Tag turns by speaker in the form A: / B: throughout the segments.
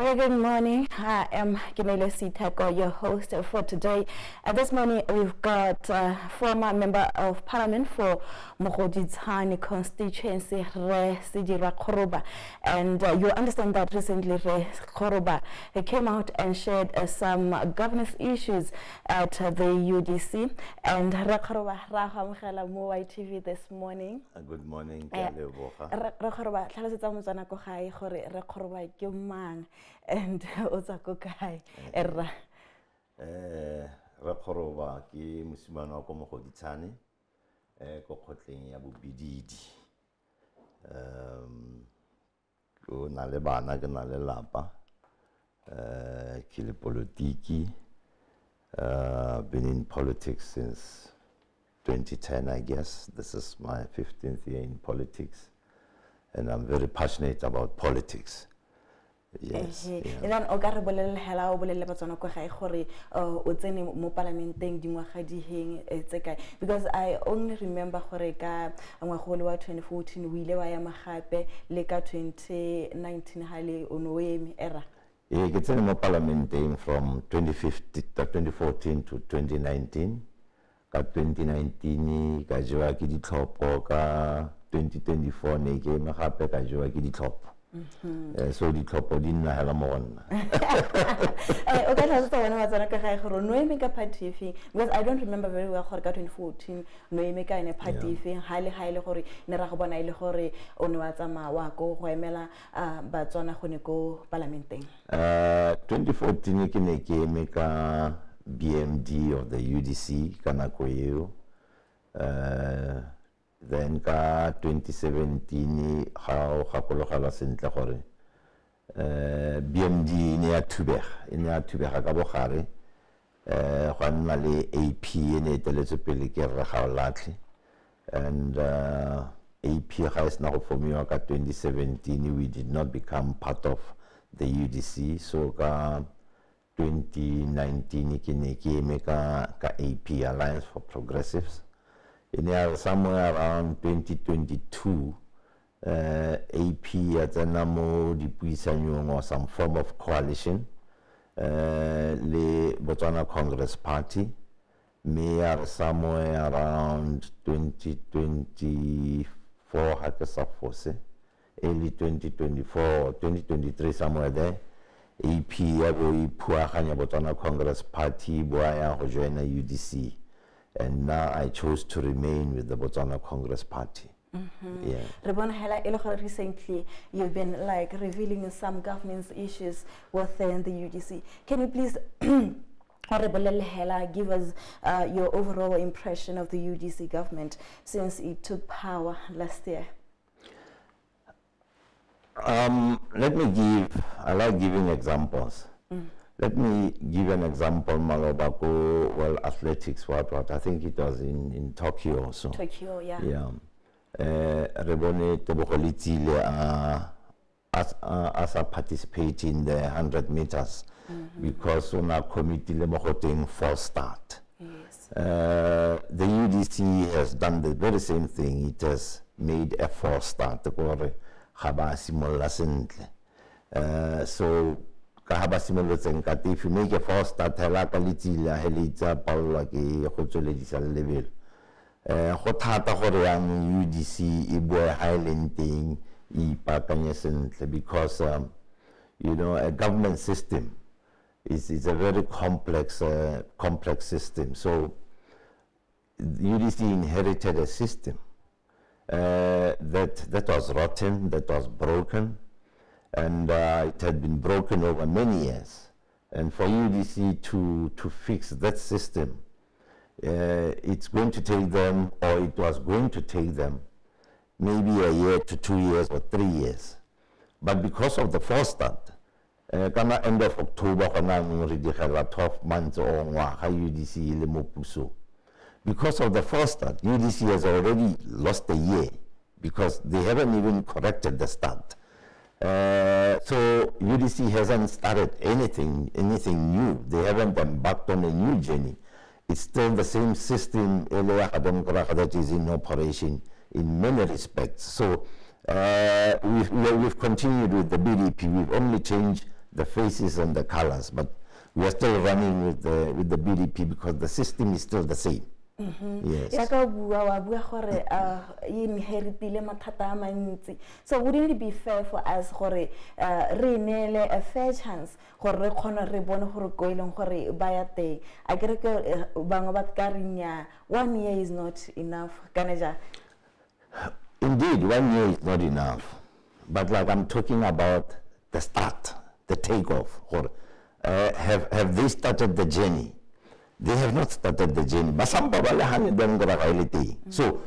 A: Very good morning. I am Keneilwe Lephoi, your host for today. This morning we've got former Member of Parliament for 𝒂𝑚𝑽 constituency, Sedirwa Kgoroba. And you understand that recently Kgoroba came out and shared some governance issues at the UDC. And Kgoroba rahamgela mo YTV this morning.
B: Good morning,
A: Kgoroba tlhalosetsa motswana ko gae gore Kgoroba ke mang and 𝒂𝒂𝒏𝒂𝒏𝒂
B: Kgoroba ke mosimane wa ko Mogoditshane ko kgotleng ya bobididi o na le bana ke na le lapa ke le politiki been in politics since 2010, I guess. This is my 15th year in politics and I'm very passionate about politics. Yes.
A: And then o ka re bolelle hela o bolelle batswana ko gae gore o tsene mo parlamenteng dingwaga di heng tse kae, because I only remember gore ka ngwagole wa 2014 o ile wa ya magape le ka 2019 hale o no eme era
B: ke tsene mo parlamenteng from 2014 to 2019. Ka 2019 ka jewa ke ditlhopho, ka 2024 ne ke magape ka jewa ke ditlhopho. So ditlhopho di nna hela mo nna.
A: O ka tlhalosetsa wena batswana ka gae gore no eme ka party efeng, because I don't remember very well gore ka 2014 no eme ka ene party efeng haile gore ne ra go bona ile gore o ne wa tsamaya wa go emela batswana gone ko parlamenteng.
B: 2014 ke ne ke eme ka BMD of the UDC ka nako eo. Then ka 2017 ga o gakologelwa sentle gore BMD ne ya thubega ka bogare go nna le AP ne eteletse pele ke re ga o latlhe, and AP ga e sena go formiwa ka 2017 we did not become part of the UDC. So ka 2019 ke ne ke eme ka AP, Alliance for Progressives. In somewhere around 2022, AP at mo dipuisanong or some form of coalition, le Botswana Congress Party. Me are somewhere around 2024, early 2024, 2023, somewhere there. AP ya go ipuaganya Botswana Congress Party boya go join a UDC. And now I chose to remain with the Botswana Congress Party. Yeah.
A: Recently, you've been like revealing some governance issues within the UDC. Can you please give us your overall impression of the UDC government since it took power last year?
B: I like giving examples. Let me give an example, Malobako, well, athletics, what, I think it was in Tokyo also.
A: Tokyo, yeah.
B: Yeah. Rebone Tebokolitile as a participate in the 100 meters because on our committee le false start.
A: Yes.
B: The UDC has done the very same thing. It has made a false start. So if you make a false start, level. UDC highlanding because you know, a government system is a very complex system. So UDC inherited a system that was rotten, that was broken. And it had been broken over many years. And for UDC to fix that system, it's going to take them, or it was going to take them, maybe a year to 2 years or 3 years. But because of the false start, end of October, 12 months or UDC, because of the false start, UDC has already lost a year because they haven't even corrected the start. So UDC hasn't started anything new. They haven't embarked on a new journey. It's still the same system that is in operation in many respects. So we've continued with the BDP. We've only changed the faces and the colors, but we are still running with the BDP because the system is still the same. Yes.
A: So wouldn't it be fair for us a fair chance I get 1 year is not enough.
B: Indeed, 1 year is not enough. But like I'm talking about the start, the takeoff. Have they started the journey? They have not started the journey. But some people have done the reality. So,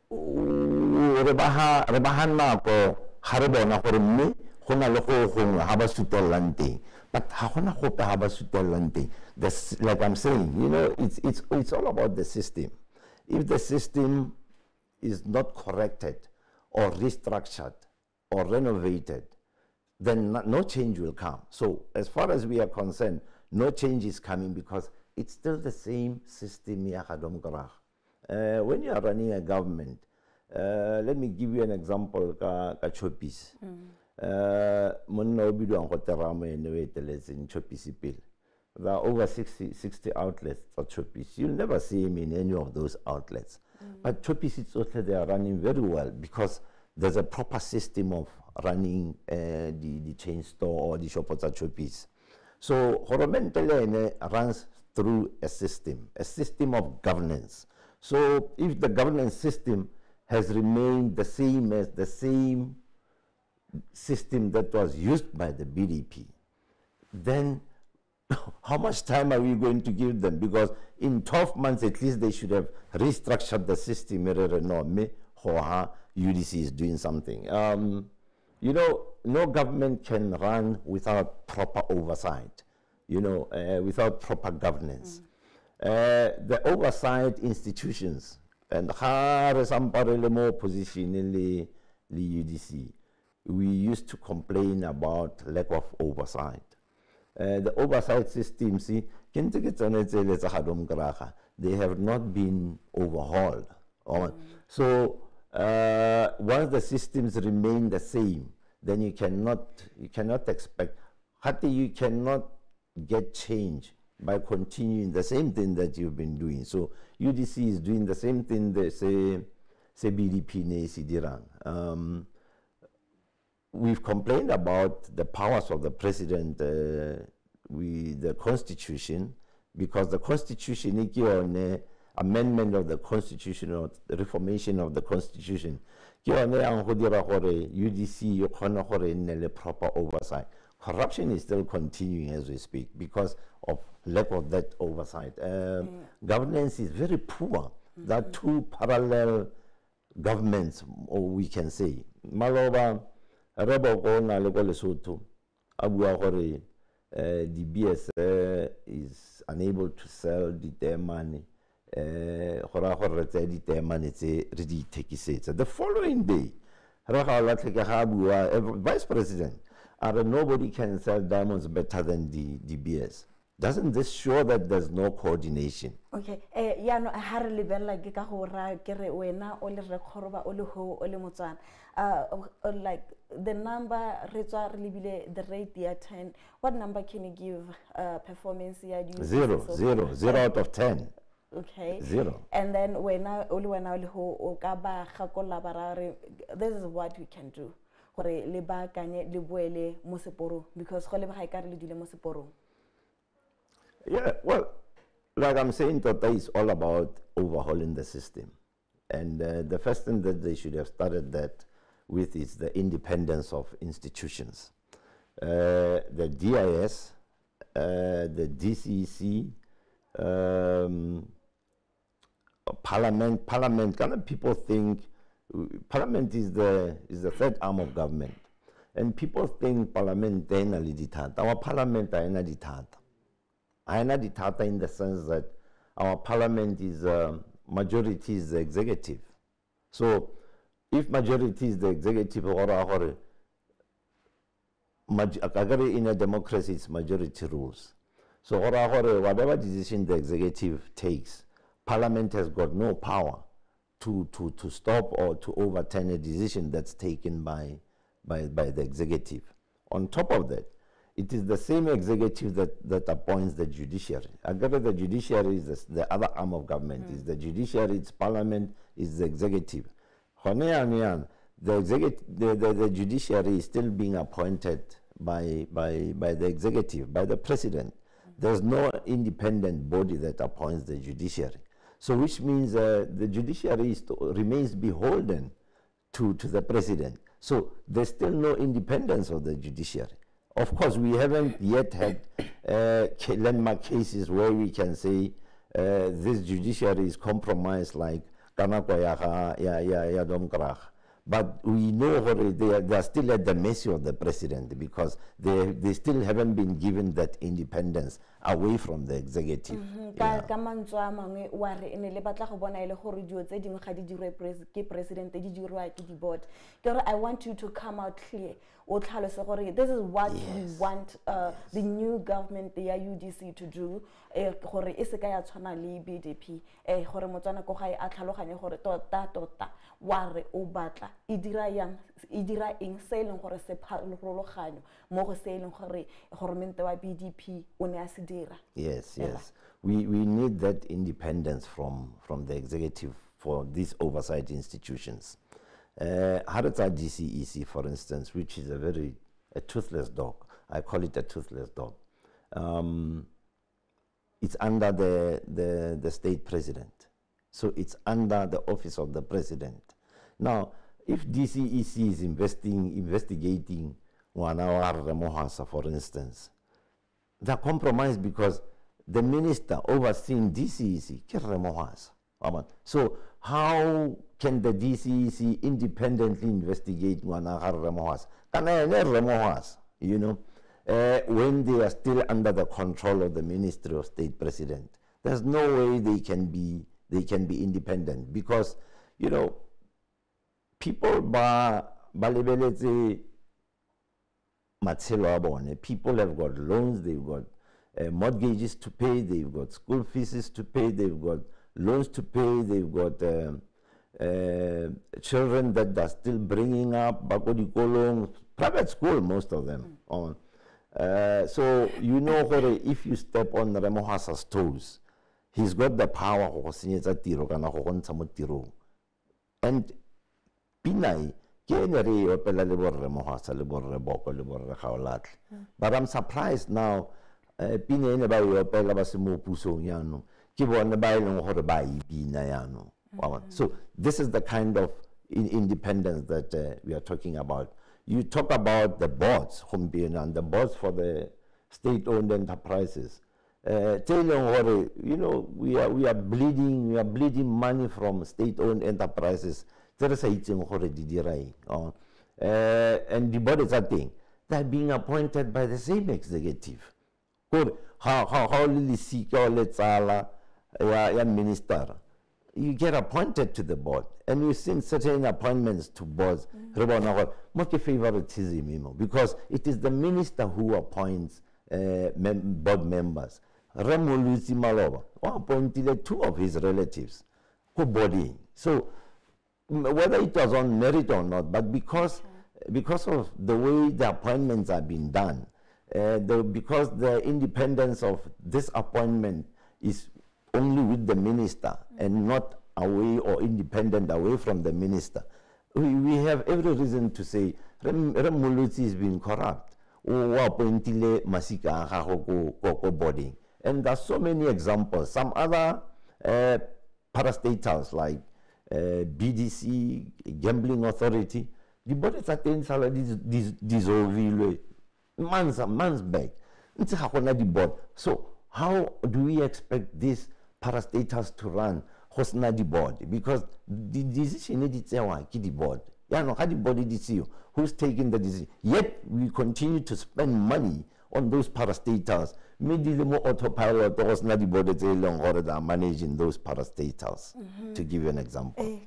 B: rebahan na ko harbo na ko rin hona loko hong haba sutelante. But hona ko pa haba sutelante. Like I'm saying, you know, it's all about the system. If the system is not corrected or restructured or renovated, then no change will come. So as far as we are concerned, no change is coming because it's still the same system. When you are running a government, let me give you an example. 𝒀𝑃𝒒𝒐. There are over 60 outlets for 𝒀𝑃𝒒𝒐. You'll never see him in any of those outlets. But 𝒀𝑃𝒒𝒐, they are running very well because there's a proper system of running the chain store or the shop of 𝒀𝑃𝒒𝒐. So Horomentele runs through a system of governance. So if the governance system has remained the same as the same system that was used by the BDP, then how much time are we going to give them? Because in 12 months at least they should have restructured the system. UDC is doing something. You know, no government can run without proper oversight, you know, without proper governance. The oversight institutions, and some more position in the UDC, we used to complain about lack of oversight. The oversight system, see, they have not been overhauled. So once the systems remain the same, then you cannot expect, you cannot get change by continuing the same thing that you've been doing. So UDC is doing the same thing they say BDP ne Sedirwa. We've complained about the powers of the president with the constitution, because the constitution, amendment of the constitution or the reformation of the constitution, UDC proper oversight. Corruption is still continuing as we speak because of lack of that oversight. Governance is very poor. There are two parallel governments, or we can say. Maloba, the BS is unable to sell the money. The following day, Vice President, nobody can sell diamonds better than the BS. Doesn't this show that there's no coordination?
A: Okay. No, like the number, the rate, the 10. What number can you give performance here?
B: 0 out of 10.
A: Okay.
B: 0.
A: And then this is what we can do. Because
B: yeah, well, like I'm saying, Tota is all about overhauling the system. And the first thing that they should have started that with is the independence of institutions. The DIS, the DCC, Parliament, kind of people think Parliament is the third arm of government. And people think Parliament is our Parliament is in the sense that our Parliament is majority is the executive. So if majority is the executive, in a democracy, it's majority rules. So whatever decision the executive takes, Parliament has got no power to stop or to overturn a decision that's taken by the executive. On top of that, it is the same executive that appoints the judiciary. Again, the judiciary is the other arm of government. Is the judiciary, it's parliament, is the executive. The judiciary is still being appointed by the executive, by the president. There's no independent body that appoints the judiciary. So which means the judiciary remains beholden to the president. So there's still no independence of the judiciary. Of course, we haven't yet had landmark cases where we can say this judiciary is compromised like but we know they are still at the mercy of the president because they still haven't been given that independence away from the executive.
A: I want you to come out clear. This is what we want the new government, the UDC, to do. BDP
B: Yes, yes. We need that independence from the executive for these oversight institutions. DCEC, for instance, which is a toothless dog. I call it a toothless dog. It's under the state president. So it's under the office of the president. Now, if DCEC is investigating Wanawar Remohasa, for instance, they're compromised because the minister overseeing DCEC, Remohasa. So how can the DCEC independently investigate Wanawar Remohasa? You know, when they are still under the control of the Ministry of State President? There's no way they can be independent because, you know, people people have got loans, they've got mortgages to pay, they've got school fees to pay, they've got loans to pay, they've got children that are still bringing up, private school, most of them. So you know, if you step on Remohasa's toes, he's got the power and Pinai, but I'm surprised now. So this is the kind of independence that we are talking about. You talk about the boards, and the boards for the state-owned enterprises. You know, we are bleeding money from state-owned enterprises. And the bodies are thing, they're being appointed by the same executive. How minister, you get appointed to the board, and you've seen certain appointments to boards. Favoritism, because it is the minister who appoints board members. Remolusi Maloba appointed 2 of his relatives who body. So whether it was on merit or not, but because of the way the appointments are being done, because the independence of this appointment is only with the minister and not away or independent away from the minister, we have every reason to say Remolusi is being corrupt. And there's so many examples. Some other parastatals like BDC, Gambling Authority, the bodies are dissolved months back. So how do we expect these parastatals to run the board? Because the decision is the board. Who's taking the decision? Yet we continue to spend money on those parastatals. Autopilot was not the board that are managing those parastatals. To give you an example.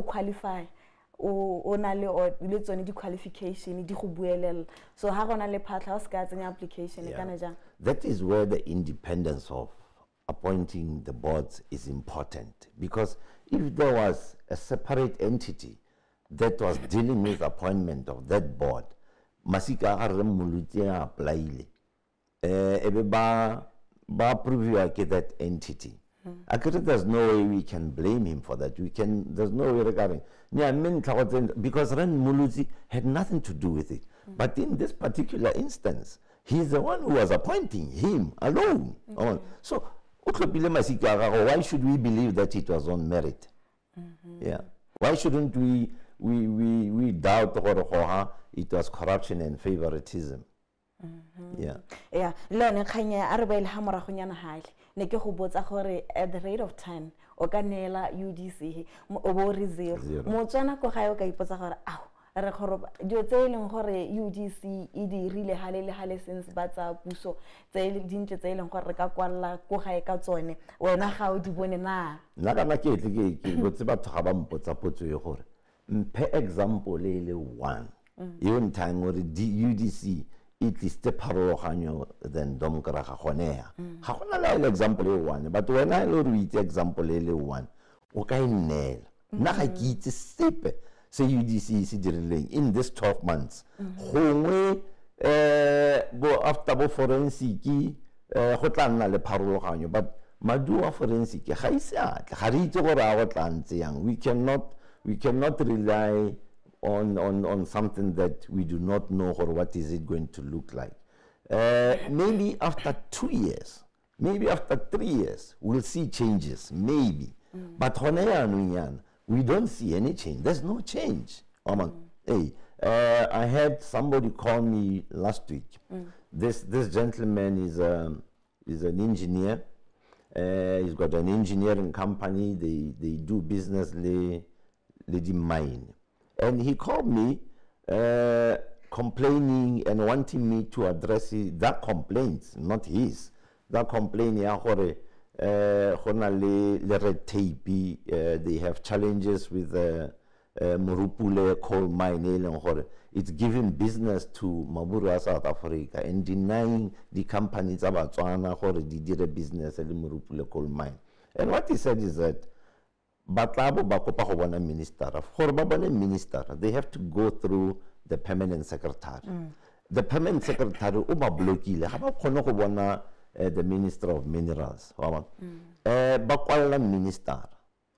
A: Qualify. o na le tsone di-qualification di go buelela so ha gona le phatlha o se ka tsenya application kana jang.
B: That is where the independence of appointing the boards is important, because if there was a separate entity that was dealing with appointment of that board, masika a re Moluti a applyile ebe ba approve ke that entity. There's no way we can blame him for that. There's no way regarding. Because Ren Muluzi had nothing to do with it. But in this particular instance, he's the one who was appointing him alone. So, why should we believe that it was on merit? Yeah. Why shouldn't we doubt it was corruption and favoritism? Yeah.
A: Yeah. Learning kanya arabel hamara kunyana hali. Neke go botsa gore at the rate of 10 o ka nela UDC o bo re 0. Motswana go ga yo ka ipotsa gore aw re Kgoroba dio tse leng gore UDC e di rile hale since ba tsa puso tse dintle tse leng gore re ka kwalla go ga e ka tsone wena ga o di bone na.
B: Nna kana ke botse batho ga ba mpotsa potso e gore mphe example le 1 even time gore UDC it is the parologanyo than domkra ga gonea ga gona la example e 1 but when I lo read example le 1 o ka inela nna ga ke itse sepe se UDC se dirileng in this 12 months gongwe bo after bo forensic go tla nna le parologanyo but madua forensic ga ise atla ga re itse gore a go tla ntse yang. We cannot rely on something that we do not know, or what is it going to look like. Maybe after 2 years, maybe after 3 years, we'll see changes, maybe. But we don't see any change. There's no change. Hey, I had somebody call me last week. This gentleman is an engineer. He's got an engineering company. They do business lady mine. And he called me complaining and wanting me to address that complaint, not his. That complaint, red tape. They have challenges with Morupule coal mine. It's giving business to Mabura, South Africa, and denying the companies of Botswana who did a business at the Morupule coal mine. And what he said is that Batlabo Bakopa Hobana minister, for Babane minister, they have to go through the permanent secretary. The permanent secretary, Uba Blokile, Habakonokobana, the minister of minerals. Bakwala minister.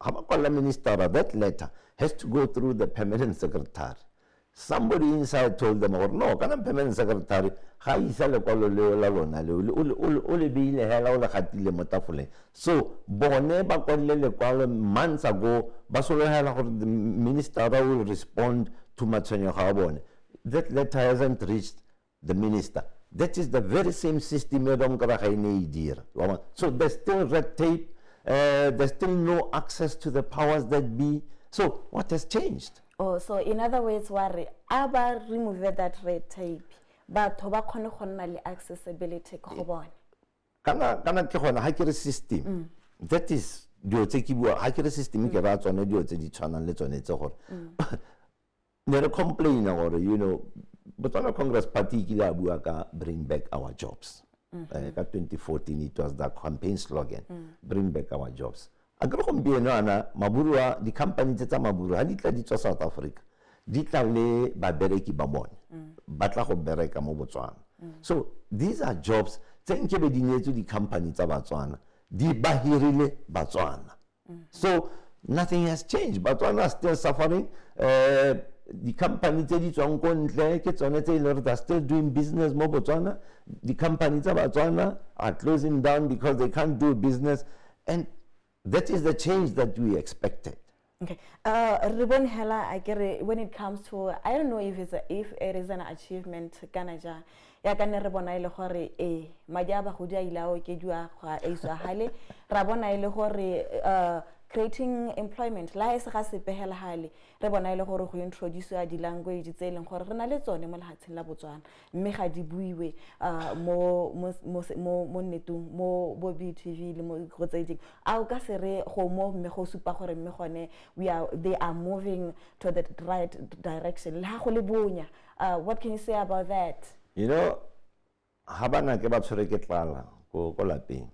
B: Habakwala minister, that letter has to go through the permanent secretary. Somebody inside told them, or no, can permanent secretary, so Bone Bakwale months ago, the minister will respond to Matsonya Habone. That letter hasn't reached the minister. That is the very same system. So there's still red tape, there's still no access to the powers that be. So what has changed?
A: Oh, so in other words, worry, Aba remove that red tape, but Toba Kononali accessibility.
B: Kana system. That is the system on the channel on it. Never complain or but on a Congress particular bring back our jobs. 2014 it was the campaign slogan, bring back our jobs. Maburua, the company that Maburua, Ditla South Africa, Ditla le Babereki Babon, Batlaho Bereka Mobotswana. So these are jobs, thank you to the company Botswana, the Bahirile Botswana. So nothing has changed. Botswana is still suffering. The company are still doing business more Botswana. The companies of Botswana are closing down because they can't do business. And that is the change that we expected.
A: Okay. Ribbon Hela, I get it, when it comes to, I don't know if it is an achievement, Kanaja. Ya kana rabona ile gore majaba go dia ilao ke jua ga isa hale rabona ile gore creating employment la se ga se pehela hale re bona ile gore go introduce di language tse leng gore re na le tsone mo lehatsheng la Botswana mme ga di buiwe mo netong mo bo BTV le mo go tse ding a o ka se re go mo mme go supa gore mme gone they are moving to the right direction la go le bonya what can you say about that?
B: You know, ha bana ke ba tshwere ke tlala ko lapeng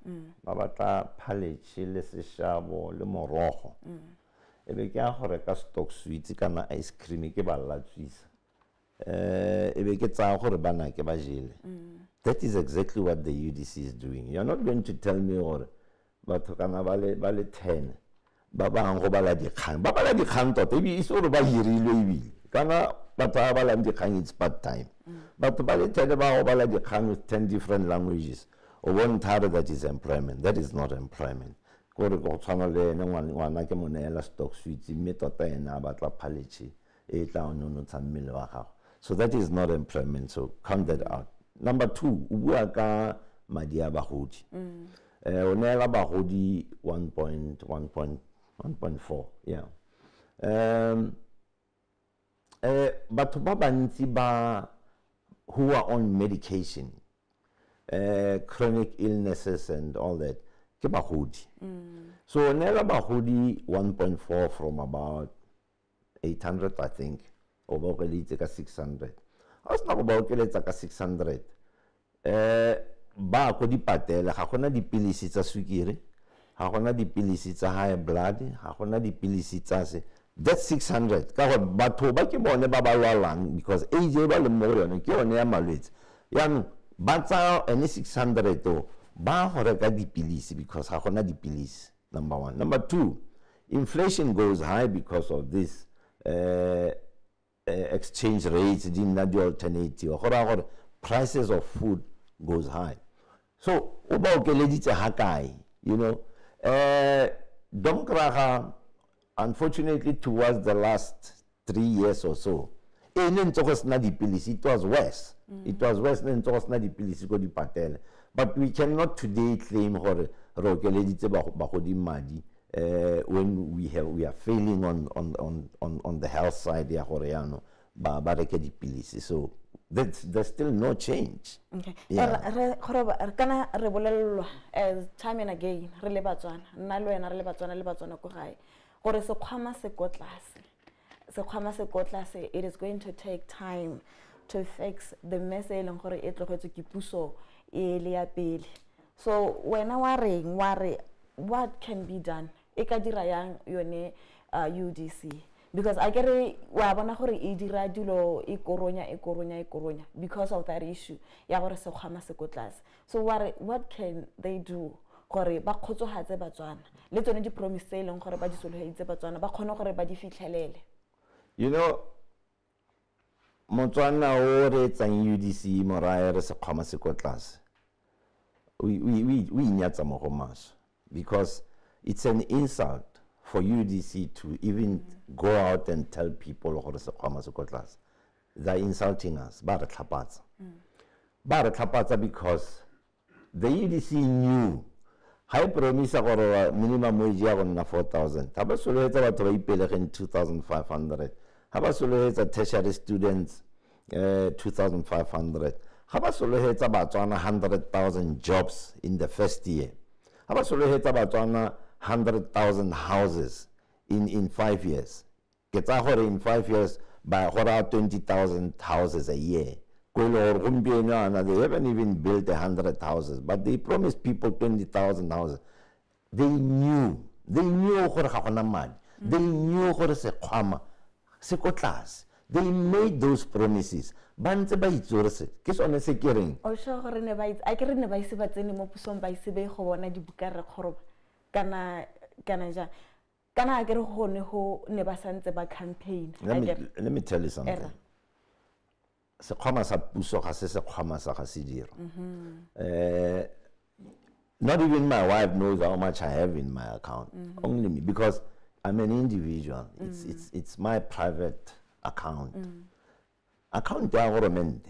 B: ba batla phaletšhe le seshabo le morogo ebe ke a gore ka stock sweets kana ice cream ke ba latswisa ebe ke tsa gore bana ke ba jele. That is exactly what the UDC is doing. You're not going to tell me gore batho kana ba le 10 ba bang go bala dikgang tota ebi se gore ba hirilwe ebile kana batho ba bala dikgang it's part time batho ba le 10 ba go bala dikgang with 10 different languages. One title that is employment. That is not employment. So that is not employment. So count that out. Number 2, ubuaka madia bahudi. Onela bahudi 1.4. Yeah. But babanti ba who are on medication. Chronic illnesses and all that. Ke bahudi. So nela bahudi 1.4 from about 800 I think. Over ka 600. As na ba ka 600. Ba ko di patela ga gona dipilisi tsa sukiri, ga gona dipilisi tsa high blood, ga gona dipilisi tsa se. That's 600. Ka go batho ba ke bone ba ba lwalang because AJ ba le mo yone ke yone ya malwetse. Yang Bata any 600 to ba go reka dipilisi because ha gona dipilisi. Number 1. Number 2, inflation goes high because of this exchange rates in the alternative or prices of food goes high. So oba okeleditse hakai, you know, Domkraga, unfortunately towards the last 3 years or so, it was worse. It was worse than but we cannot today claim when we are failing on the health side. So there's still no change.
A: Okay. Time and again, it is going to take time to fix the mess. So when I worry, what can be done? UDC. Because I get because of that issue. So what can they do?
B: You know, Botswana ore tsang UDC moraere se khama se ko tlase. We nyatsa mo go maso because it's an insult for UDC to even go out and tell people gore se khama se ko tlase. They're insulting us. Ba re tlhapatsa. Ba re tlhapatsa because the UDC knew high promise gore minimum wage ya gonna 4,000. Taba soletsa batho ba ipelege in 2,500. Haba soletsa tertiary students 2,500. Haba soletsa Botswana 100,000 jobs in the first year. Haba soletsa Botswana 100,000 houses in 5 years. Ketsa gore in 5 years by 20,000 houses a year. They haven't even built 100 houses, but they promised people 20,000 houses. They knew gore ga gona madi. They knew gore se khama se ko tlase. They made those promises. Bantse ba itsorse ke sone se kereng.
A: O sho gore ne ba itse a ke re ne ba ise ba tsene mo pusong ba ise be go bona dibukare Kgoroba kana ja kana a ke re go ne ho ne ba santse ba campaign.
B: Let me tell you something. Se khama sa puso ga se khama sa ga Sedirwa. Not even my wife knows how much I have in my account. Only me, because I'm an individual. It's my private account. Account ya government.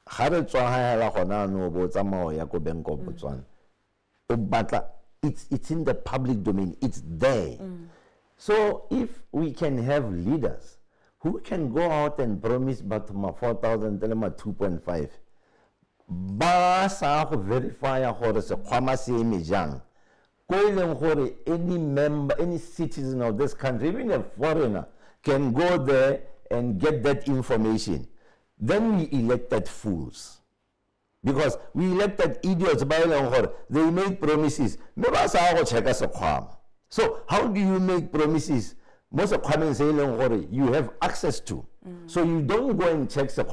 B: Ga re tswa ha la gona no bo tsamao ya go bank of Botswana. O batla it's in the public domain. It's there. So if we can have leaders who can go out and promise but 4,000 2.5, ba sa go verify gore se khwama se eme jang, ko ileng gore any member, any citizen of this country, even a foreigner, can go there and get that information. Then we elected fools. Because we elected idiots by they make promises. So how do you make promises? Most of them say you have access to. So you don't go and check the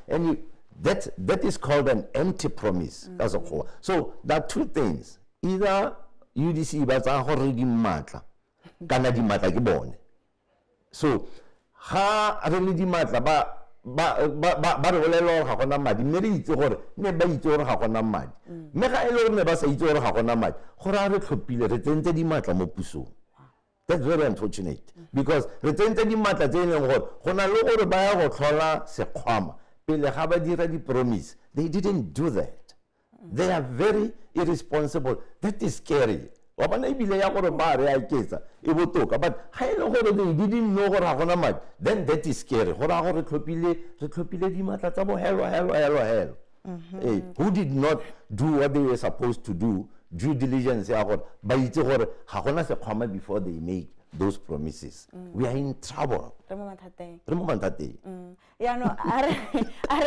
B: and that is called an empty promise. That's all. So there are two things. Either UDC but already matla, kana di matla ke bone. So ha really di matla ba re bolelo ga gona madi mme re itse gore ne ba itse gore ga gona madi mme ga e le gore ne ba sa itse gore ga gona madi gore a re tlhophile re tsentse di matla mo pusong. That's very unfortunate because re tsentse di matla tse leng gore go na le gore ba ya go tlhola sekgwama pele ga ba dira di promise. They didn't do that. They are very irresponsible. That is scary. But then that is scary. Who did not do what they were supposed to do, due diligence, before they make those promises. We are in trouble.
A: Yeah, no, I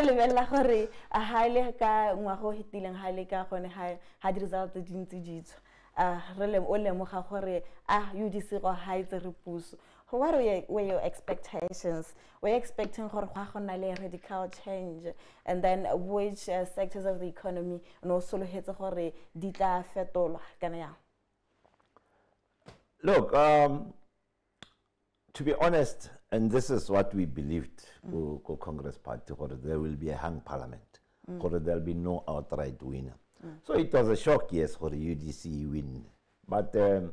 A: remember hore a highly ka ngwago hitileng highly ka gone ha di result dintsi jitso. Rele ole mo ga gore UDC go haitse re puso. What were your expectations? Were you expecting gore go gona le radical change, and then which sectors of the economy no solo hetse gore di tla fetolwa kana ya?
B: Look, to be honest, and this is what we believed, Congress Party, there will be a hung parliament, there will be no outright winner. So it was a shock, yes, for the UDC win. But I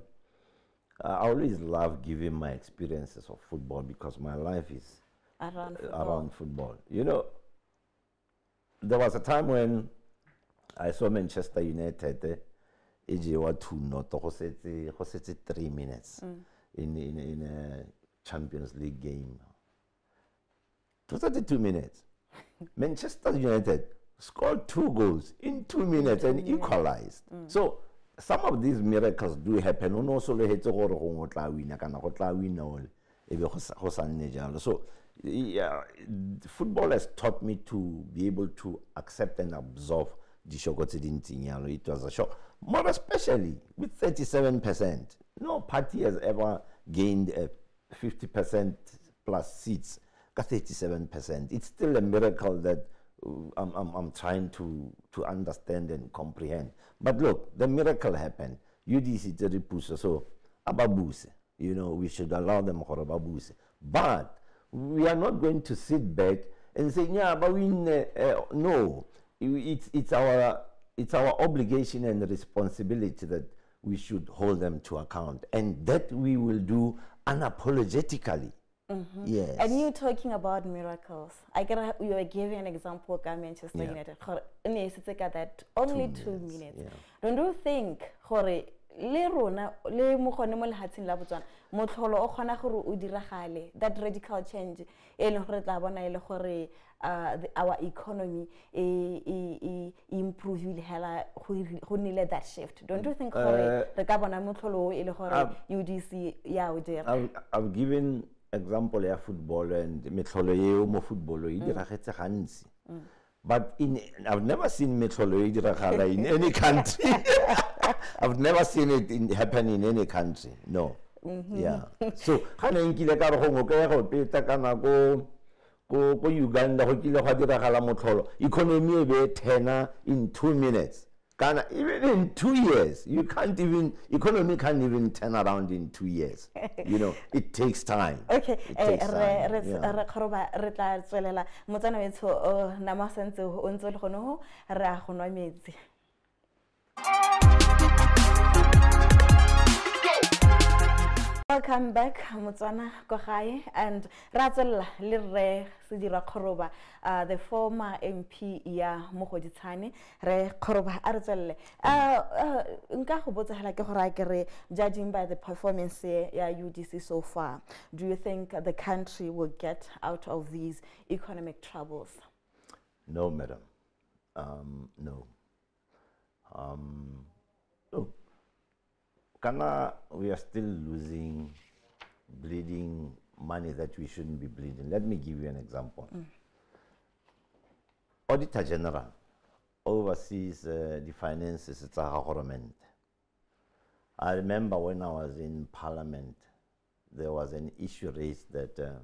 B: always love giving my experiences of football because my life is around football. You know, there was a time when I saw Manchester United, EJ 2-0, 3 minutes in a Champions League game. 32 minutes. Manchester United scored 2 goals in 2 minutes and equalized. So some of these miracles do happen. So yeah, football has taught me to be able to accept and absorb the shock. It was a shock. More especially with 37%. No party has ever gained 50% plus seats. 37%. It's still a miracle that I'm trying to understand and comprehend. But look, the miracle happened. UDC Teripusa, so ababuse. You know, we should allow them for ababuse. But we are not going to sit back and say, yeah, but we no. It's our obligation and responsibility that we should hold them to account, and that we will do unapologetically. Yes. And
A: you talking about miracles. You were giving an example of Manchester United. That only 2 minutes. Yeah. Don't you think, that radical change, our economy improve that shift? Don't you think UDC?
B: I've given example of football and football. But I've never seen metrology in any country. I've never seen it happen in any country. No. Yeah. So, Uganda, economy be 10 in 2 minutes. Even in 2 years, economy can't even turn around in 2 years. You know, it takes time.
A: Okay. Welcome back, 𝒂𝒂𝒏𝒂𝒏𝒂, and Ratsella Lirre Sedirwa Kgoroba, the former MP ya Mogoditshane, Re Kgoroba Artselle. Nka go botsa hela ke gore ke judging by the performance ya UDC so far, do you think the country will get out of these economic troubles?
B: No, madam. No. Look, Ghana, we are still losing, bleeding money that we shouldn't be bleeding. Let me give you an example. Auditor General oversees the finances of our government. I remember when I was in Parliament, there was an issue raised that the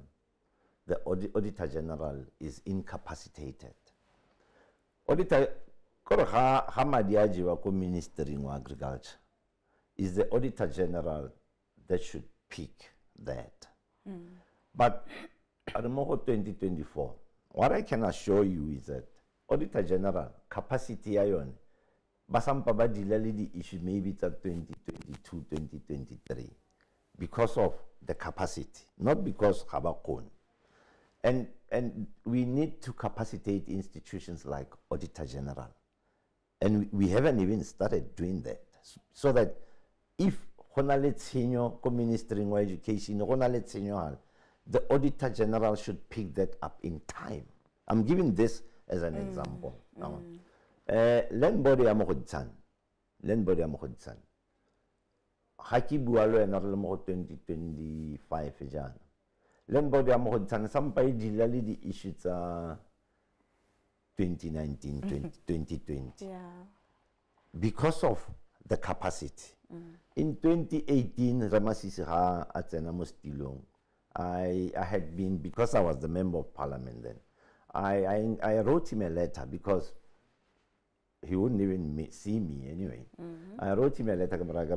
B: Auditor General is incapacitated. Auditor Ministry of Agriculture is the Auditor General that should pick that. But at the moment 2024, what I can assure you is that Auditor General capacity ayon basampa ba dilali the issue maybe it's at 2022, 2023 because of the capacity, not because habakon. And we need to capacitate institutions like Auditor General. And we haven't even started doing that. So that if 𝒂𝒏𝒂𝒏𝒂𝒏 Ministry of Education, the Auditor General should pick that up in time. I'm giving this as an example. Land body ya Mogoditshane. Land body ya Mogoditshane. Ha ke bua le wena re le mo 2025 jana. Land body ya Mogoditshane sampa e dila le di issue tsa 2019, 2020. Yeah. Because of the capacity. In 2018, Ramasisi ha atsena mo stilong. I had been, because I was the member of parliament then, I wrote him a letter because he wouldn't even see me anyway. I wrote him a letter because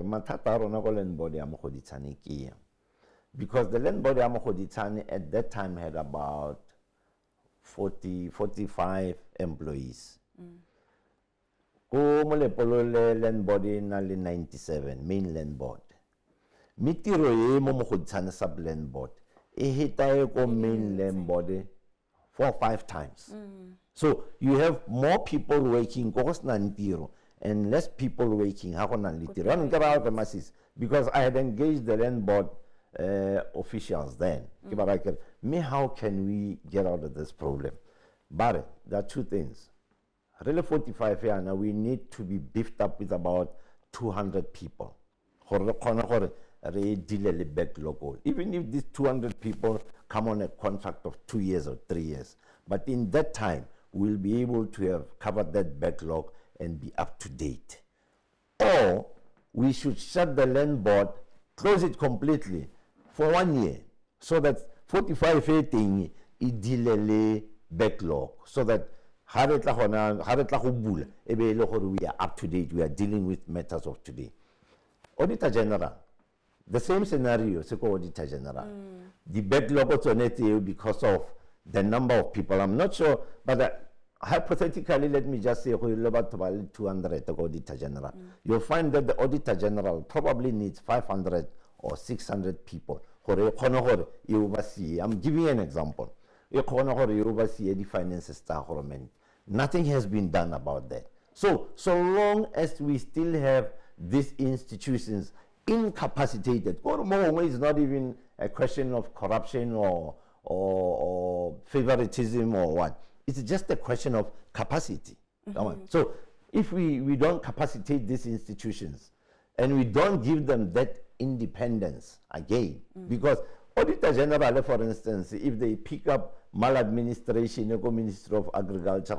B: the land body Mogoditshane at that time had about 45 employees. Ko molepolole land body na le 97 main land board. Mitiro ye mo Mogoditshane sub land board. E hita ko main land body 4 or 5 times. So you have more people working and less people working. Because I had engaged the land board officials then. How can we get out of this problem? But there are two things. Really 45 years now, we need to be beefed up with about 200 people. Even if these 200 people come on a contract of 2 years or 3 years, but in that time, we'll be able to have covered that backlog and be up to date. Or we should shut the land board, close it completely for 1 year, so that 45 thing is delay backlog, so that we are up to date, we are dealing with matters of today. Auditor General, the same scenario, Auditor General. The backlog also because of the number of people. I'm not sure, but hypothetically, let me just say, 200 Auditor General. You'll find that the Auditor General probably needs 500 or 600 people. I'm giving you an example. The finances. Nothing has been done about that. So long as we still have these institutions incapacitated, it's not even a question of corruption or favoritism or what. It's just a question of capacity. So if we don't capacitate these institutions and we don't give them that independence again, because Auditor General, for instance, if they pick up maladministration, Ministry of Agriculture,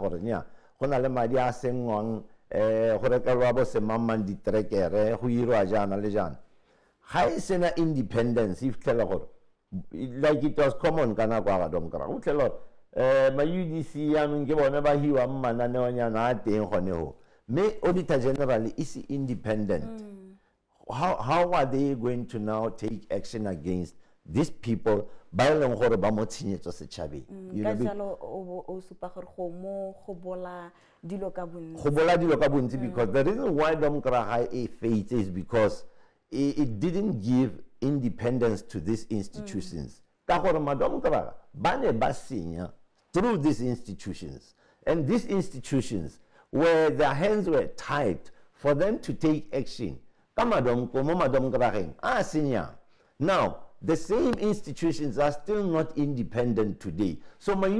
B: independence, if like it was common, my UDC, May Auditor General is independent. How are they going to now take action against these people? Because the reason why Domkara high a faith is because it didn't give independence to these institutions. Through these institutions. And these institutions, where their hands were tied for them to take action. Now, the same institutions are still not independent today. So, but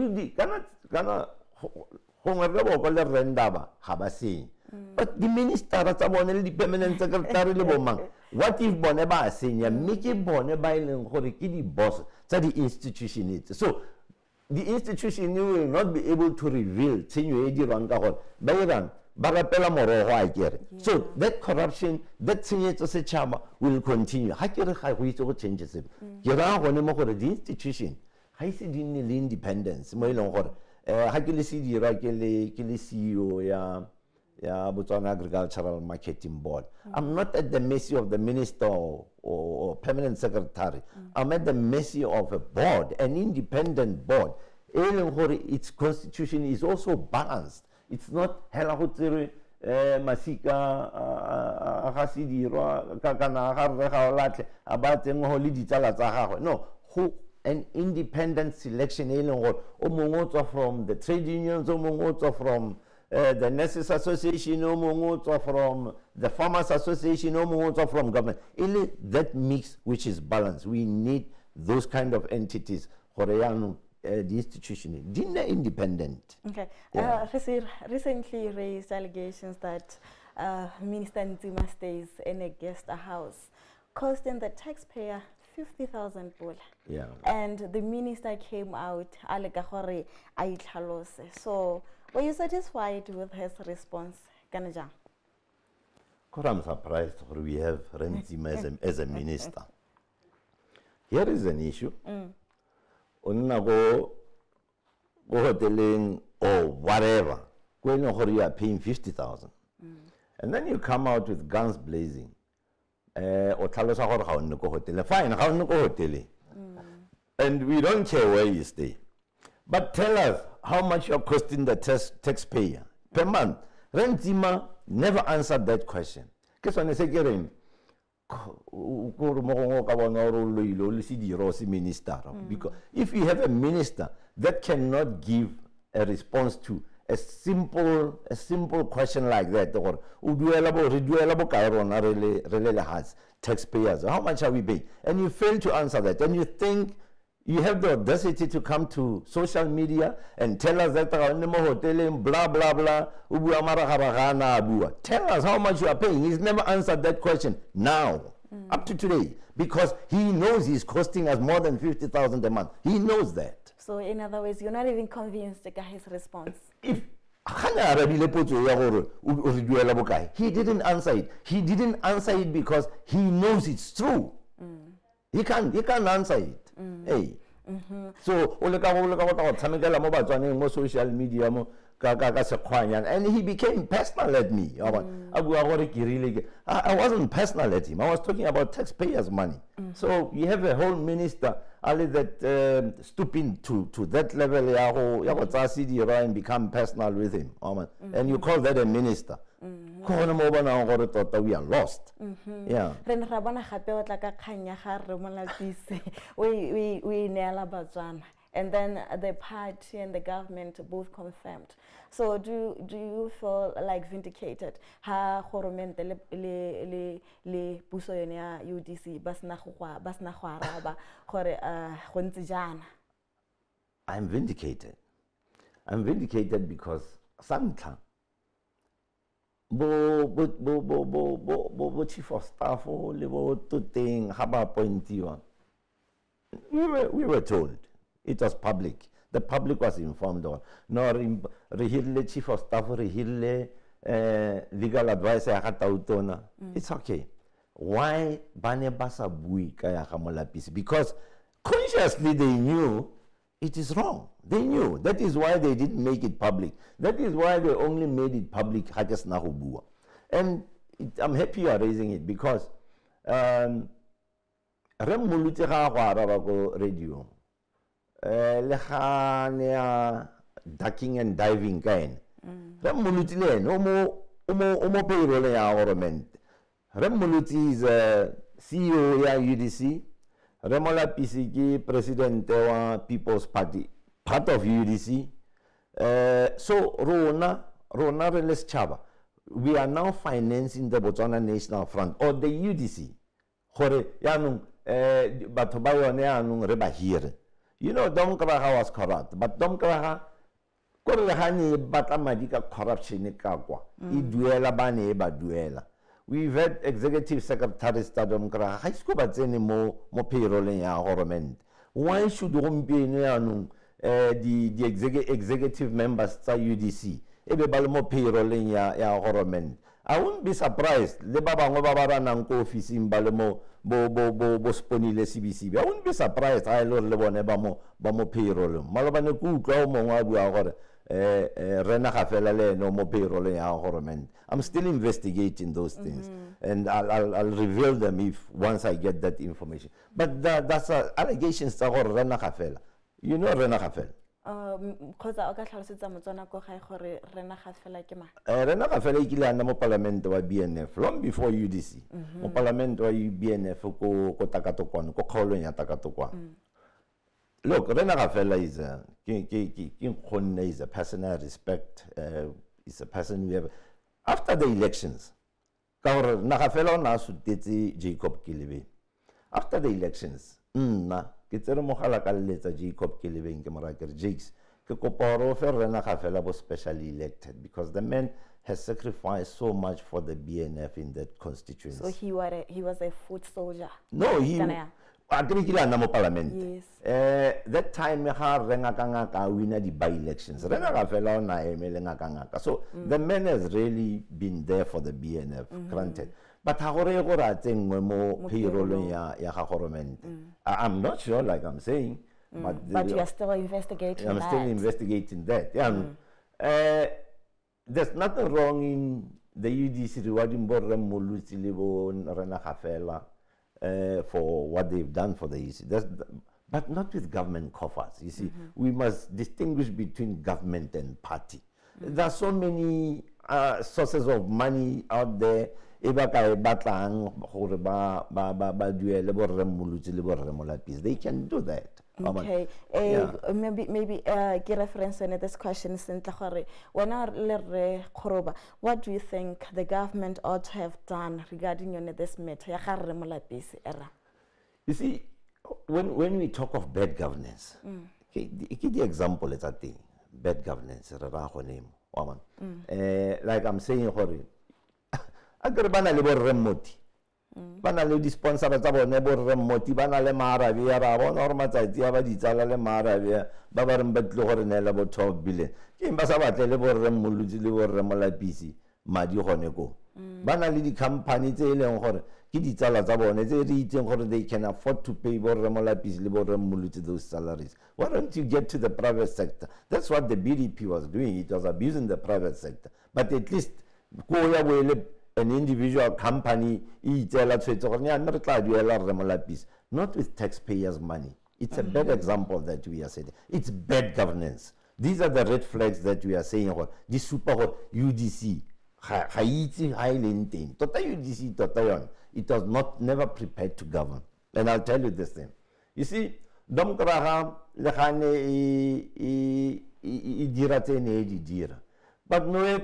B: the minister, the permanent secretary, what if Boneba senior, make it Boneba the boss, the institution. So, the institution will not be able to reveal so that corruption, that will continue. The institution, independence. CEO, Botswana Agricultural Marketing Board. I'm not at the mercy of the minister or permanent secretary. I'm at the mercy of a board, an independent board. Its constitution is also balanced. It's not Masika no, an independent selection from the trade unions, from the Nurses Association, or from the Farmers Association, or from government. That mix which is balanced. We need those kind of entities for the institution. Independent.
A: Okay.
B: Yeah.
A: Recently raised allegations that Minister Nzima stays in a guest house, costing the taxpayer 50,000 $50,000.
B: Yeah.
A: And the minister came out, so were you satisfied with his response, Kanaja?
B: I'm surprised we have Nzima as a minister. Here is an issue. Go hoteling or whatever, you are paying 50,000. And then you come out with guns blazing. Or tell us how to go hotel. Fine, how to go hotel. And we don't care where you stay. But tell us how much you're costing the taxpayer per month. Nzima never answered that question. Because if you have a minister that cannot give a response to a simple question like that, or taxpayers, how much are we paying? And you fail to answer that, and you think you have the audacity to come to social media and tell us that blah blah blah. Tell us how much you are paying. He's never answered that question now, up to today, because he knows he's costing us more than 50,000 a month. He knows that.
A: So in other words, you're not even convinced by his response.
B: If he didn't answer it. He didn't answer it because he knows it's true. He can't answer it. Hey. So social media and he became personal at me. I wasn't personal at him. I was talking about taxpayers' money. So you have a whole minister that stooping to that level and become personal with him. And you call that a minister. We are lost. Yeah. And then the party and the government both confirmed. So do you feel like vindicated? Ha le puso ya UDC I'm vindicated. I'm vindicated because sometimes chief of staff we were told. It was public. The public was informed of. Nor the chief of staff, legal advisor, it's okay. Why Banebasa Bui Kaya Hamolapis? Because consciously they knew it is wrong. They knew. That is why they didn't make it public. That is why they only made it public. And I'm happy you are raising it because radio. Ducking and diving kind. Remuluti is CEO ya UDC, 𝒂𝒊𝒏𝒂𝒂💏 ke president wa People's Party, part of UDC. So rona re le setjhaba, we are now financing the Botswana National Front or the UDC. Gore yaanong batho ba yone yaanong re ba hire. You know, 𝒂𝒊𝒂𝒂𝒏 was corrupt, but 𝒂𝒊𝒂𝒂𝒏 ko re gane batla madi ka corruption ka kwa e duela ba ne ba duela. We've had executive secretaries tsa 𝒂𝒊𝒂𝒂𝒏 ga isko ba tsene mo payrolling ya government. Why should gompieno yaanong the executive members tsa UDC ebe ba le mo payrolling ya government? I wouldn't be surprised le ba bangwe ba ba ranang ko officing ba le mo bo sponile CBC. I wouldn't be surprised ha ile le bone ba mo payroll. Malobane ku utlwa o mongwe a bua gore rena ga fela le no mo payroll ya government. I'm still investigating those things, and I'll reveal them if once I get that information. But that's allegations tsa gore rena ga fela. You know rena ga fela.
A: Because I got hlalosetsa Motswana ko gae gore rena ga fela ke ma.
B: Rena ga fela ikile ana mo parliament wa BNF long before UDC. Mo parliament wa BNF ko 𝒂𝒂💂 ko kgaolong ya �𝒂💂. Look, rena ga fela is 𝒂𝐿𝐴𝐻𝐿 is a person I respect. Is a person we have after the elections. Ka gore na ga fela o na sutetse 𝒂𝐿𝒂𝒂𝒏𝒂. After the elections, nna ke tsere mogala ka letsa 𝒂𝐿𝒂𝒂𝒏𝒂 ke mara ke Jakes ke kopa gore o fe rena ga fela bo specially elected because the man has sacrificed so much for the BNF in that constituency.
A: So he was a foot soldier.
B: No, he agree ana mo parliament.
A: Yes.
B: That time ha renga ka winner the by elections. Renga ga fela ona emele ngaka. So the man has really been there for the BNF, granted. But ha gore go ra tsengwe mo payroll ya government. I'm not sure, like I'm saying. But
A: you are still investigating
B: I'm
A: that.
B: still investigating that. Yeah. There's nothing wrong in the UDC rewarding Borre Molusi Libo Rena Hafela for what they've done for the UDC. But not with government coffers. You see, we must distinguish between government and party. There are so many sources of money out there. They can do that.
A: Okay. Maybe get reference on this question. What do you think the government ought to have done regarding this matter?
B: You see, when we talk of bad governance, the example is a thing. Bad governance. Like I'm saying, agar bana le borre moti bana le di-sponsor tsa bone borre moti bana le maarabe ya ba bona gore matsatsi a ba di tsala le maarabe ba ba reng ba tle gore neela bo 12 billion ke ba sa batle le borre molutsi le borre molapisi madi gone ko bana le di-company tse e leng gore ke ditsala tsa bone tse re itseng gore they can afford to pay borre molapisi le borre molutsi those salaries. Why don't you get to the private sector? That's what the BDP was doing. It was abusing the private sector. But at least go ya boele an individual company, not with taxpayers' money. It's a bad example that we are saying. It's bad governance. These are the red flags that we are saying. This super UDC, UDC, it was never prepared to govern. And I'll tell you this thing. You see, but no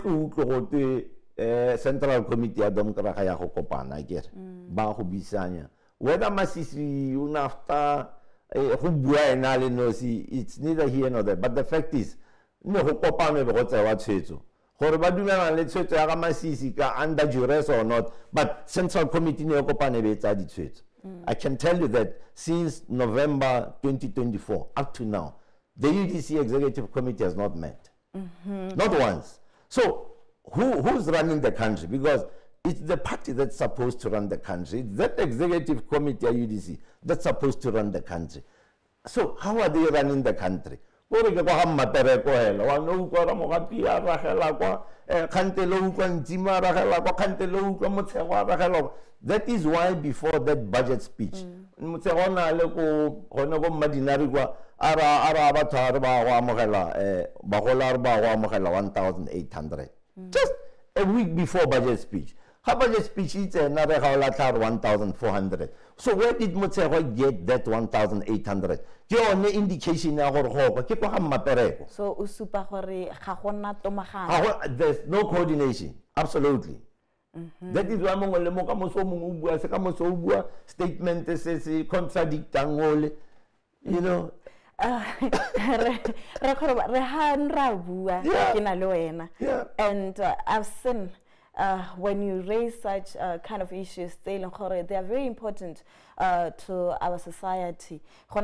B: Central Committee ya 𝒂𝒊𝒂𝒂𝒏𝒂 ya go kopana ke re ba go bisanya whether masisi una after go bua ena le nosi, it's neither here nor there, but the fact is no go kopana be go tsewa tshwetso gore ba dumela le tshwetso ya ga masisi ka under duress or not, but Central Committee ne kopana be tsa ditshwetso. I can tell you that since November 2024 up to now the UDC Executive Committee has not met, not once. So who's running the country? Because it's the party that's supposed to run the country. It's that executive committee at UDC that's supposed to run the country. So how are they running the country? That is why before that budget speech, $1,800. Just a week before budget speech, How about the speech? It's another 1,400. So where did Motshekga get that 1,800? Ke indication ya gore go ke kwa ga mmapereko.
A: So o supa gore ga gona tomagano.
B: There's no coordination. Absolutely. That is why mongwe le mo ka moso mongwe o bua se ka moso o bua statement se contradictang ole. You know.
A: And I've seen when you raise such kind of issues, they are very important to our society. You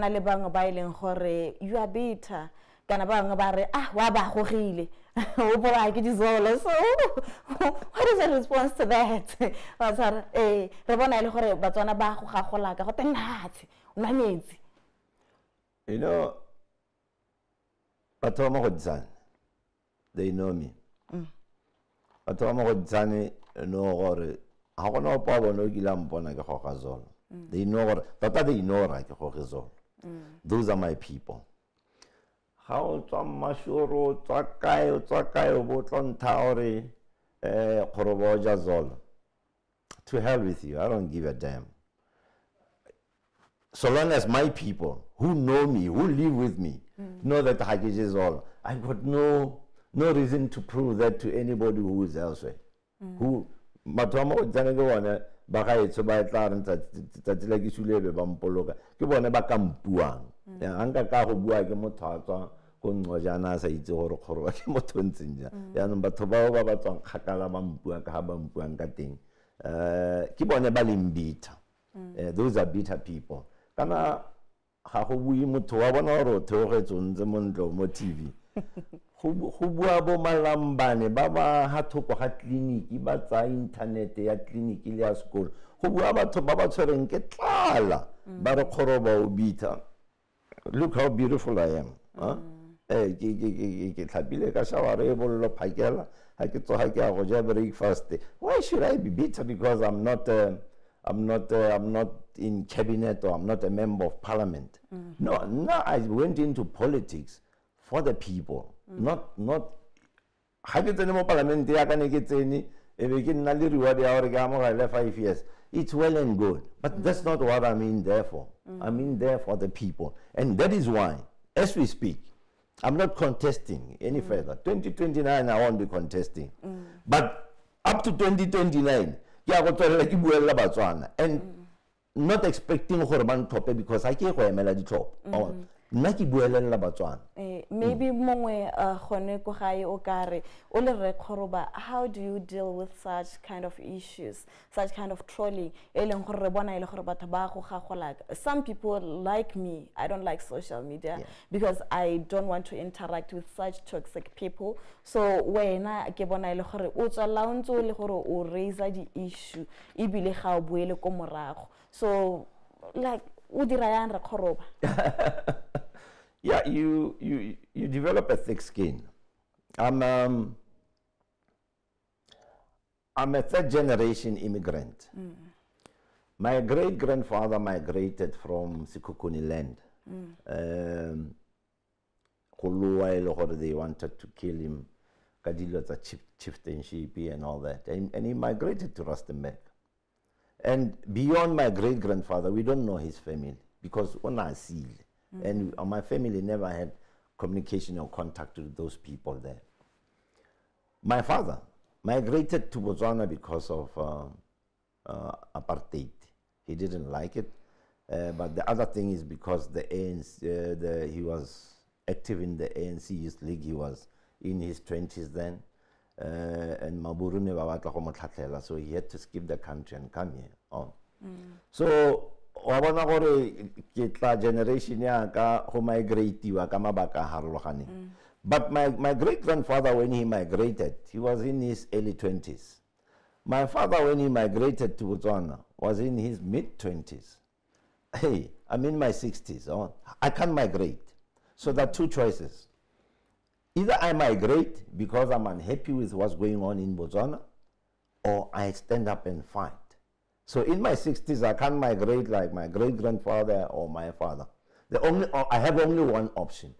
A: are better. Kana ba ngabare wa ba gogile o bola ke dizolo. So what is the response to that? Ba tsara re bona ile gore Batswana ba go gagola ka go tenatse una metsi.
B: You know, batho ba Mogodisan, they know me. Batho ba Mogodisan no gore ha gona pa bona ke la mpona ke goga zolo. They know gore tota they know ra ke goge zolo. Those are my people. How to mashuro tsakayo botlonta ore Kgoroba Jazol. To hell with you, I don't give a damn. So long as my people who know me, who live with me, know that Hagije is all, I've got no reason to prove that to anybody who is elsewhere. Who Matomo Janagoana, Bakaitso by Clarence that Legisule Bampologa, Kibona Bakampuang, Anga Kahubua Motata, Kunwajana Saito Koroba Motunzinja, Yanbatoba Baton Hakalabambua Habampuangating, Kibona Balimbita. Those are bitter people. Kana hahubuyi motho wa bona ro theogetsonze mondlo mo TV go bua bo malambane ba ba ha thoko ga kliniki ba tsa internet ya kliniki le ya sekolo go bua batho ba ba tshwereng ke tlala ba re Kgoroba o bitha. Look how beautiful I am. Ke tlhapile ka shower e bollo phakela ha ke tsoga ke a go ja breakfast. Why should I be bitter because I'm not in cabinet or I'm not a member of parliament. No, I went into politics for the people. Not ha ke tsene mo parliament ya ka ne ke tsene e be ke nna le reward ya gore ke amogela 5 years. It's well and good, but that's not what I'm in there for. I'm in there for the people. And that is why, as we speak, I'm not contesting any further. 2029 I won't be contesting. But up to 2029 and not expecting Kgoroba tope because I can't go emela di top. Maybe
A: mongwe gone ko gae o kare o le re Kgoroba, how do you deal with such kind of issues, such kind of trolling? Some people like me, I don't like social media because I don't want to interact with such toxic people. So when I ke bona ile gore o tswa launzo le gore o raise the issue ibile ga o boele ko morago. So like Kgoroba.
B: Yeah, you develop a thick skin. I'm a third generation immigrant. My great grandfather migrated from Sekhukhune land. They wanted to kill him, Kadilota chieftainship and all that, and he migrated to Rustenburg. And beyond my great grandfather, we don't know his family because on our seal. And my family never had communication or contact with those people there. My father migrated to Botswana because of apartheid. He didn't like it. But the other thing is because the ANC, he was active in the ANC Youth League. He was in his 20s then. And Maburu never batla go mo tlhatlhela, so he had to skip the country and come here on. So wa bona gore ke tla generation ya ka go migrate-iwa ka mabaka harologaneng. But my great grandfather, when he migrated, he was in his early 20s. My father, when he migrated to Botswana, was in his mid 20s. Hey, I'm in my 60s. Oh, I can't migrate. So there are two choices. Either I migrate because I'm unhappy with what's going on in Botswana, or I stand up and fight. So in my 60s, I can't migrate like my great-grandfather or my father. I have only one option,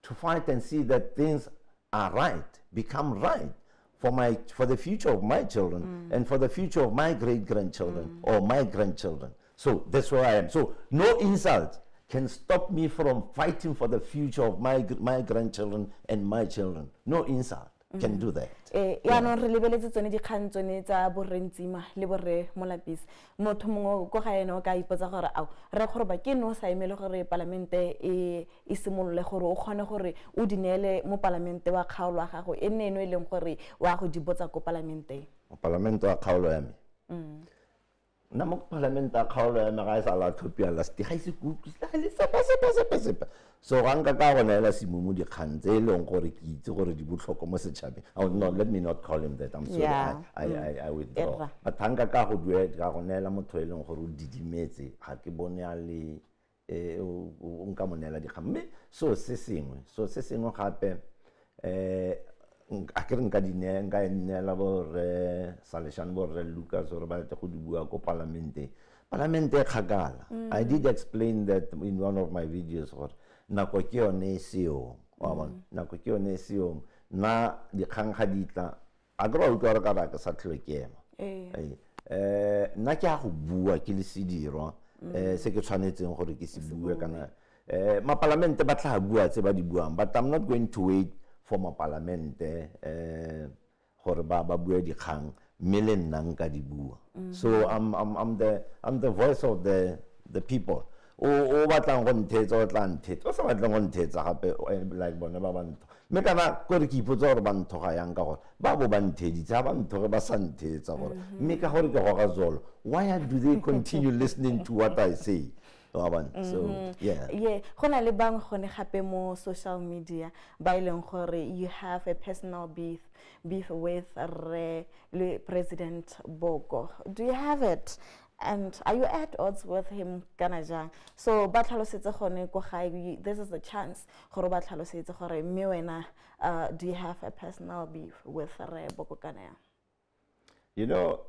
B: to fight and see that things are right, become right. for the future of my children and for the future of my great-grandchildren or my grandchildren. So that's where I am. So no insult can stop me from fighting for the future of my grandchildren and my children. No insult can do that.
A: Ya no re lebeletse tsone dikgang tsone tsa borrentsima le borre molapisi motho mongwe go ga ena o ka ipotsa gore a re Kgoroba ke no sa emele gore parlamente e simolole gore o kgone gore o dinele mo parlamente wa kgaolo wa gago e nne eno e leng gore wa go di botsa ko parlamente
B: wa kgaolo ya me na mo parlamente wa kgaolo ya me ga e sa la tlhopia la sti ga ise ku le sepa so ga nka ka gona ela simumu dikgang tse e leng gore ke itse gore di botlhokwa mo setšhabeng. No, let me not call him that. I'm sorry. I withdraw. But hanga ka go due ka go nela motho e leng gore o didimetse ga ke bone a le o nka monela dikgang mme so se sengwe gape a ke re nka nela borre Saleshane borre Lucas gore ba tle go di bua ko parlamente e kgakala. I did explain that in one of my videos gore nako ke yone seo nako ke yone seo na dikgang ga ditla a ke ba utlwa re ka ra ke sa tlhole ke ema nna ke a go bua ke le Sedirwa se ke tshwanetseng gore ke se bue kana mapalamente ba tla bua tse ba di buang, but I'm not going to wait for mapalamente gore ba bue dikgang mme le nna nka di bua. So I'm the voice of the people. O batlang go nthetsa o tla nthetsa o sa batlang go nthetsa gape like bona ba bantho mme kana go re ke ipotsa gore ba nthoga yang ka gore ba bo ba ntheditse ga ba nthoge ba sa nthetsa gore mme ka gore ke goga zolo why do they continue listening to what I say? So yeah go na
A: le bang gone gape mo social media ba ileng gore you have a personal beef with le President Boko. Do you have it? And are you at odds with him kana jang? So ba tlhalosetse gone go gae this is the chance gore ba tlhalosetse gore mme wena do you have a personal beef with Boko kana?
B: You know,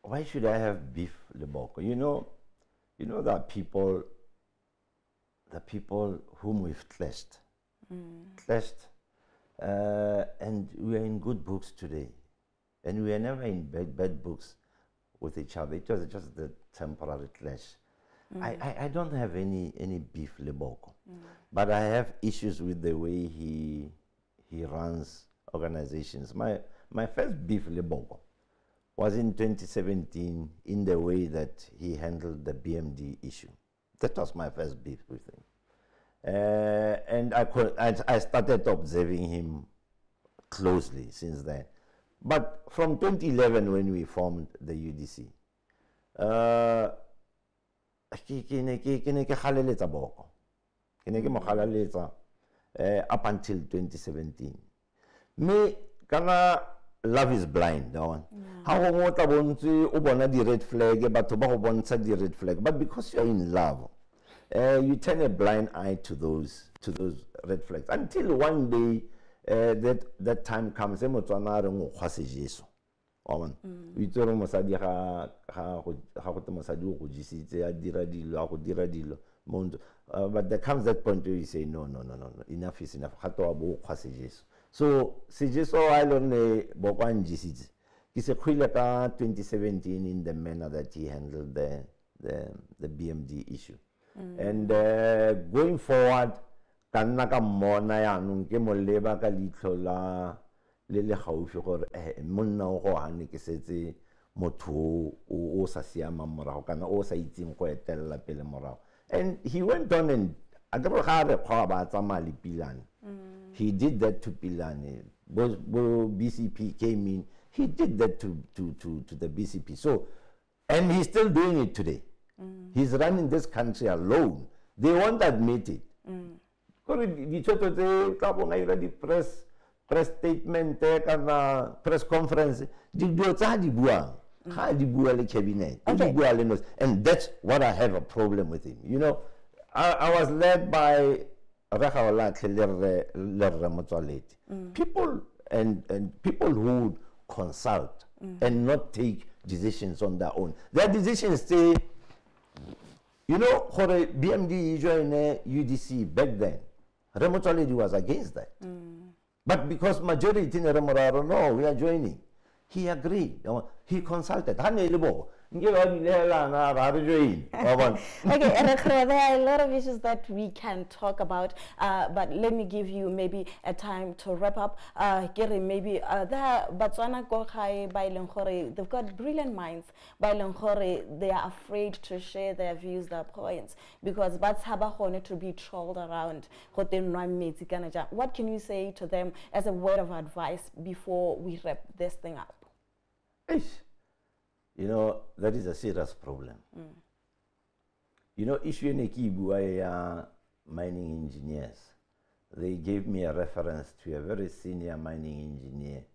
B: why should I have beef le Boko? You know that people whom we've clashed and we are in good books today. And we are never in bad books with each other. It was just the temporary clash. I don't have any beef le Boko, but I have issues with the way he runs organizations. My first beef le Boko was in 2017 in the way that he handled the BMD issue. That was my first beef with him. And I started observing him closely since then. But from 2011 when we formed the UDC, up until 2017. Me kana love is blind, that one. How the red flag, red flag. But because you're in love, you turn a blind eye to those red flags until one day that time comes. 𝒂𝒂𝒏𝒂𝒏𝒂 we tell mosadi ga go te mosadi o go jisitse a dira dilo but there comes that point where you say no, enough is enough. So sejeso I learned Boko njisitse ke se khwile ka 2017 in the manner that he handled the BMD issue. And going forward ka nna ka mmona yanong ke mo leba ka leitlho la le gaufi gore monna o go hane ke setse motho o sa siama morago kana o sa itseng go etella pele morago. And he went on and he did that to Pilane. BCP came in, he did that to the BCP. So, and he's still doing it today. He's running this country alone. They won't admit it. Press statement, press conference, cabinet. And that's what I have a problem with him. You know, I was led by people and people who consult and not take decisions on their own. Their decisions say, you know, for the BMD joined UDC back then, Remotoledi was against that. But because majority in Remoraro, no, we are joining. He agreed. He consulted.
A: Okay, there are a lot of issues that we can talk about, but let me give you maybe a time to wrap up. Maybe Botswana they've got brilliant minds. They are afraid to share their views, their points, because to be trolled around. What can you say to them as a word of advice before we wrap this thing up?
B: You know, that is a serious problem. You know, 𝒂𝐿𝐴 mining engineers, they gave me a reference to a very senior mining engineer.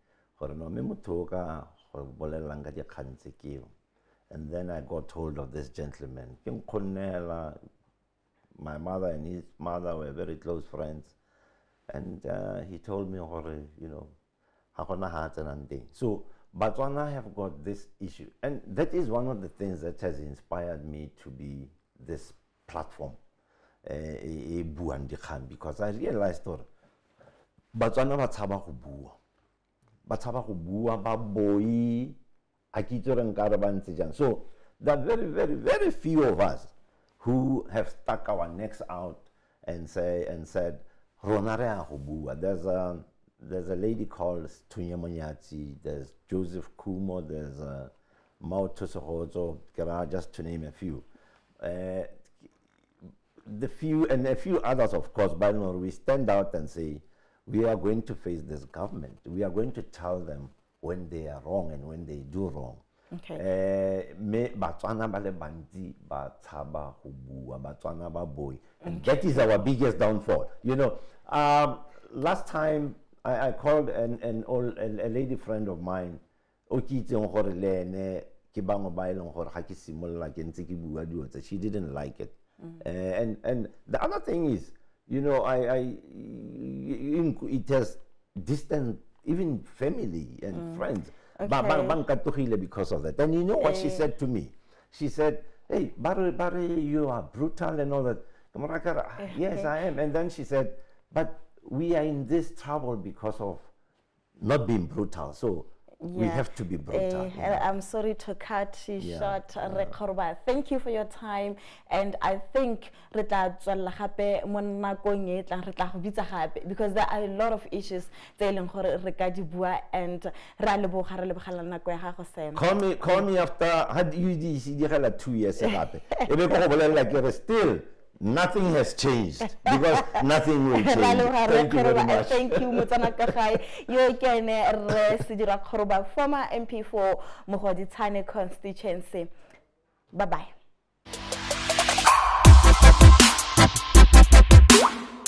B: And then I got hold of this gentleman. My mother and his mother were very close friends. And he told me, you know, so Botswana have got this issue, and that is one of the things that has inspired me to be this platform, because I realized that Botswana batshaba go bua, ba boi, so there are very, very, very few of us who have stuck our necks out and said, there's a lady called 𝒕𝒉𝒐𝒖𝒈𝒉𝒕, there's Joseph Kumo, there's 𝒁𝒑𝒂𝒏𝒂, just to name a few. The few and a few others, of course, but no, we stand out and say, we are going to face this government. We are going to tell them when they are wrong and when they do wrong. Okay. And that is our biggest downfall. You know, last time I called a lady friend of mine. She didn't like it. And the other thing is, you know, it has distant, even family and friends. Okay. Because of that. And you know what she said to me? She said, hey, Barry, you are brutal and all that. Yes, I am. And then she said, but we are in this trouble because of not being brutal. So we have to be brutal.
A: I'm sorry to cut you short, Kgoroba. Thank you for your time. And I think because there are a lot of issues and
B: call me after had UDC 2 years ago. Still nothing has changed, because nothing will change. Thank you very much.
A: Thank you, Sedirwa Kgoroba, former MP for 𝒂𝑚𝑽 𝑩𝒐𝒕𝒔𝒂𝒏𝒂 constituency. Bye-bye.